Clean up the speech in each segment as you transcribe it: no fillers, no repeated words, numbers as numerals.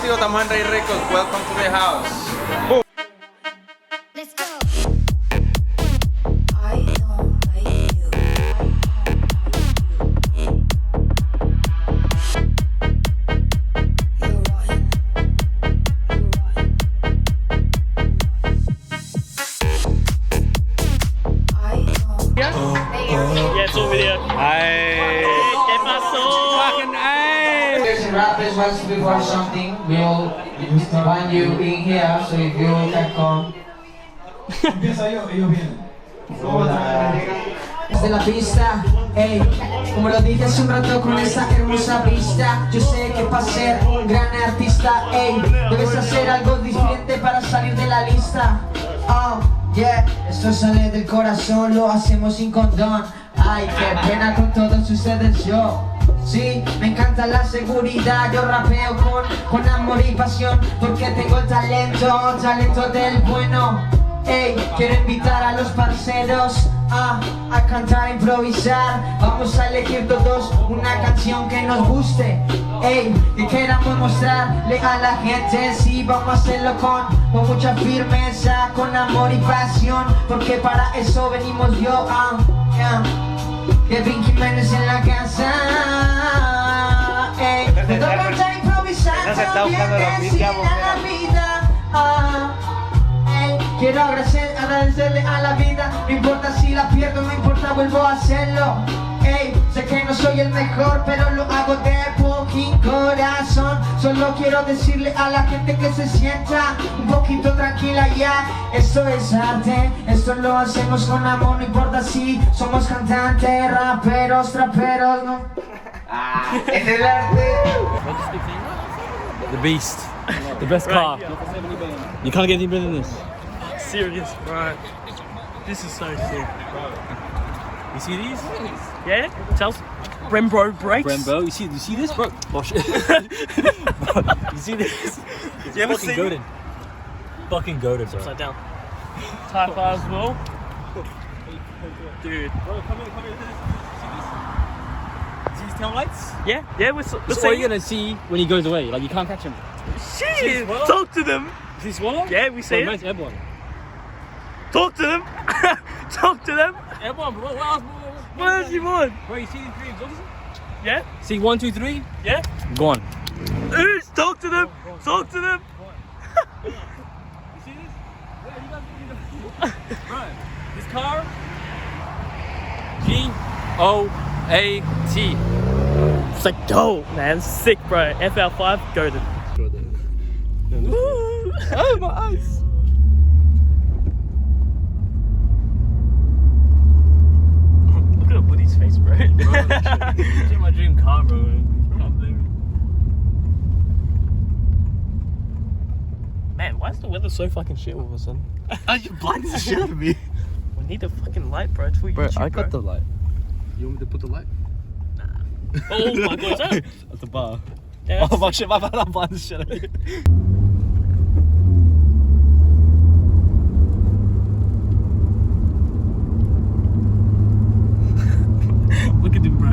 tío, estamos en Rey Records. Welcome to the house. Boom. Let's go. I don't like you. You're right. I don't. Yeah, it's all video. ¿Qué pasó? Fucking A. There's a rappers once before something, we'll find you in here, so if you can come. Empieza yo, ellos vienen. De la pista, ey, como lo dije hace un rato con esa hermosa vista, yo sé que para ser un gran artista, ey, debes hacer algo diferente para salir de la lista. Oh, yeah, esto sale del corazón, lo hacemos sin condón. Ay, qué pena con todos ustedes yo. Sí, me encanta la seguridad, yo rapeo con amor y pasión, porque tengo el talento del bueno. Ey, quiero invitar a los parceros a cantar, a improvisar. Vamos a elegir todos una canción que nos guste. Ey, que queramos mostrarle a la gente. Sí, vamos a hacerlo con mucha firmeza, con amor y pasión, porque para eso venimos yo. Kevin Jiménez en la casa. Ey, me toca cantar, improvisar, también decirle a la vida. Quiero agradecerle a la vida, no importa si la pierdo, no importa, vuelvo a hacerlo. Ey, sé que no soy el mejor, pero lo hago de fucking corazón. Solo quiero decirle a la gente que se sienta un poquito tranquila ya. Esto es arte, esto lo hacemos con amor, no importa si somos cantantes, raperos, traperos, no. Es el arte. The beast. The best car. You can't get any better than this. Serious, bro. This is so sick. You see these? Yeah? Tell Brembo brakes. Brembo. You see this, bro? Oh shit. You see this? It's You ever fucking seen goated. Fucking goated, bro. Upside down. Type R as well. Dude. Bro, come here. See these tail lights? Yeah, we're That's all seeing. you're gonna see when he goes away. Like you can't catch him. Shit! What? Talk to them! Is he swallow? Yeah, we see it. Nice airborne. Talk to them! Talk to them! Airborne, bro. What else? What else you want? Bro, you see these three exhausts? Yeah? See 1, 2, 3? Yeah? Gone. Oosh, talk to them! Talk to them! You see this? Yeah, you guys bro, this car G-O-A-T. It's like dope, man. Sick, bro. FL5, go to. Oh, my eyes. Look at Woody's face, bro. It's my dream car, bro. Can't blame Man, why is the weather so fucking shit all of a sudden? me. You blinded the shit out of me. We need a fucking light, bro. It's for Bro, YouTube, I got the light. You want me to put the light? Oh my god, is that? At the bar. Yeah, Oh my shit, my bad, I'm blinded the shit out of you. Look at him, bro.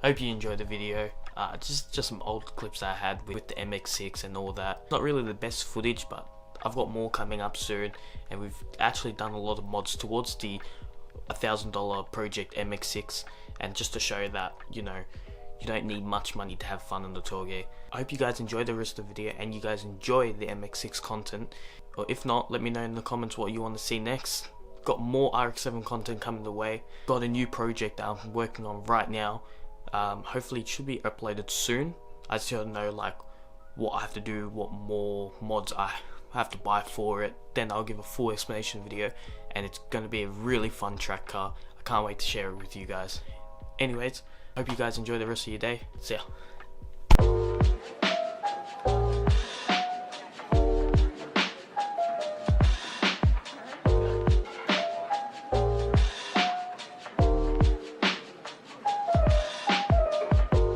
Hope you enjoyed the video. Just some old clips I had with the MX6 and all that. Not really the best footage, but I've got more coming up soon, and we've actually done a lot of mods towards the $1,000 Project MX6, and just to show that, you know, you don't need much money to have fun on the Touge. I hope you guys enjoy the rest of the video and you guys enjoy the MX6 content, or if not, let me know in the comments what you want to see next. Got more RX-7 content coming the way. Got a new project that I'm working on right now. Hopefully it should be uploaded soon. I just don't know like what I have to do, what more mods I have to buy for it. Then I'll give a full explanation video, and it's going to be a really fun track car. I can't wait to share it with you guys. Anyways, hope you guys enjoy the rest of your day. See ya.